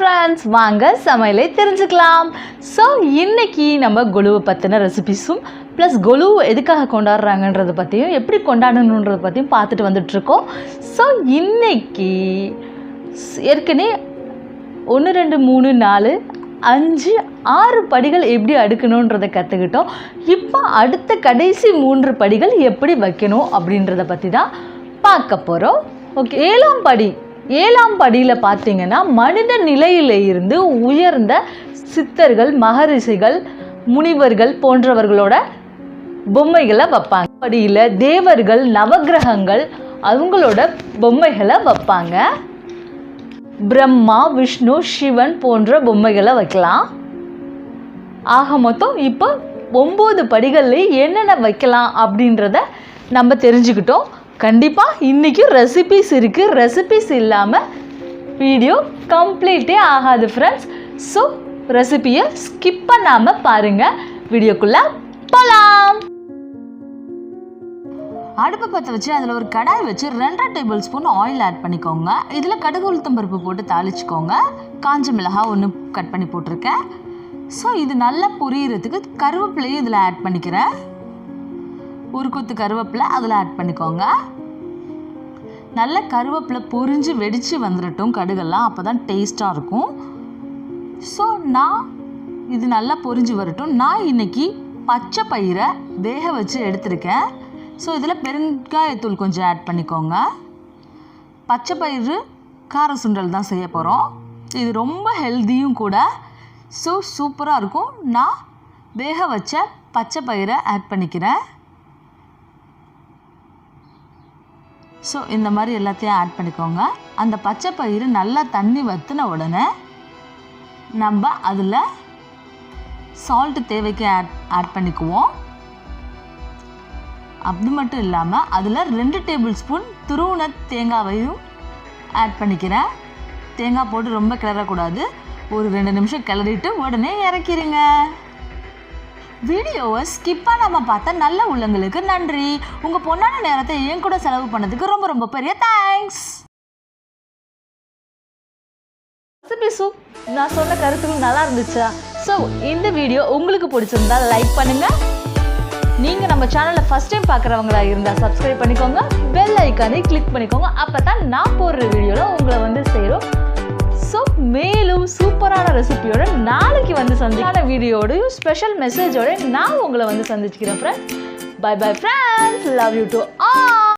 Friends, வாங்க சமையலை தெரிஞ்சுக்கலாம். ஸோ இன்றைக்கி நம்ம கொலுவை பற்றின ரெசிபிஸும் ப்ளஸ் கொலு எதுக்காக கொண்டாடுறாங்கன்றதை பற்றியும் எப்படி கொண்டாடணுன்றதை பற்றியும் பார்த்துட்டு வந்துட்ருக்கோம். ஸோ இன்றைக்கி ஏற்கனவே 1 2 3 4 5 6 படிகள் எப்படி அடுக்கணுன்றதை கற்றுக்கிட்டோம். இப்போ அடுத்த கடைசி 3 படிகள் எப்படி வைக்கணும் அப்படின்றத பற்றி தான் பார்க்க போகிறோம். ஓகே, 7ஆம் படியில் பார்த்தீங்கன்னா மனித நிலையில இருந்து உயர்ந்த சித்தர்கள், மகரிஷிகள், முனிவர்கள் போன்றவர்களோட பொம்மைகளை வைப்பாங்க. படியில் தேவர்கள், நவகிரகங்கள் அவங்களோட பொம்மைகளை வைப்பாங்க. பிரம்மா, விஷ்ணு, சிவன் போன்ற பொம்மைகளை வைக்கலாம். ஆக மொத்தம் இப்போ 9 படிகளில் என்னென்ன வைக்கலாம் அப்படின்றத நம்ம தெரிஞ்சுக்கிட்டோம். கண்டிப்பாக இன்றைக்கும் ரெசிபீஸ் இருக்குது. ரெசிபீஸ் இல்லாமல் வீடியோ கம்ப்ளீட்டே ஆகாது ஃப்ரெண்ட்ஸ். ஸோ ரெசிபியை ஸ்கிப் பண்ணாமல் பாருங்கள். வீடியோக்குள்ளே போகலாம். அடுப்பை பற்ற வச்சு அதில் ஒரு கடாய் வச்சு 2 டேபிள் ஸ்பூன் ஆயில் ஆட் பண்ணிக்கோங்க. இதில் கடுகு உளுத்தம் பருப்பு போட்டு தாளிச்சிக்கோங்க. காஞ்ச மிளகாய் 1 கட் பண்ணி போட்டிருக்கேன். ஸோ இது நல்லா பொரியிறதுக்கு கருவேப்பிலையும் இதில் ஆட் பண்ணிக்கிறேன். ஒரு கொத்து கருவேப்பிலை அதில் ஆட் பண்ணிக்கோங்க. நல்ல கருவேப்பிலை பொரிஞ்சு வெடித்து வந்துடட்டும் கடுகெல்லாம், அப்போ தான் டேஸ்ட்டாக இருக்கும். ஸோ இது நல்லா பொரிஞ்சு வரட்டும். நான் இன்றைக்கி பச்சை பயிரை வேக வச்சு எடுத்திருக்கேன். ஸோ இதில் பெருங்காயத்தூள் கொஞ்சம் ஆட் பண்ணிக்கோங்க. பச்சை பயிறு கார சுண்டல் தான் செய்ய போகிறோம். இது ரொம்ப ஹெல்த்தியும் கூட. ஸோ சூப்பராக இருக்கும். நான் வேக வச்ச பச்சை பயிரை ஆட் பண்ணிக்கிறேன். ஸோ இந்த மாதிரி எல்லாத்தையும் ஆட் பண்ணிக்கோங்க. அந்த பச்சை பயிறு நல்லா தண்ணி வற்றின உடனே நம்ம அதில் சால்ட்டு தேவைக்கு ஆட் பண்ணிக்குவோம். அது மட்டும் இல்லாமல் அதில் 2 டேபிள் ஸ்பூன் துருவின தேங்காவையும் ஆட் பண்ணிக்கிறேன். தேங்காய் போட்டு ரொம்ப கிளறக்கூடாது. ஒரு 2 நிமிஷம் கிளறிட்டு உடனே இறக்கிடுங்க. வீடியோவை ஸ்கிப் பண்ணாமல் பார்த்த நல்ல உள்ளங்களுக்கு நன்றி. உங்கள் பொண்ணான நேரத்தை என் கூட செலவு பண்ணதுக்கு ரொம்ப ரொம்ப பெரிய தேங்க்ஸ். ரெசிபிஸும் நான் சொன்ன கருத்துக்கள் நல்லா இருந்துச்சா? ஸோ இந்த வீடியோ உங்களுக்கு பிடிச்சிருந்தா லைக் பண்ணுங்கள். நீங்கள் நம்ம சேனலை ஃபஸ்ட் டைம் பார்க்குறவங்களா இருந்தால் சப்ஸ்கிரைப் பண்ணிக்கோங்க. பெல் ஐக்கானை கிளிக் பண்ணிக்கோங்க. அப்போ தான் நான் போடுற வீடியோவில் உங்களை வந்து சேரும். ஸோ மேலும் சூப்பரான ரெசிபியோட நாளைக்கு வந்து சந்திக்கான வீடியோடையும் ஸ்பெஷல் மெசேஜோட நான் உங்களை வந்து சந்திச்சுக்கிறேன் friends. Bye bye friends. Love you to all.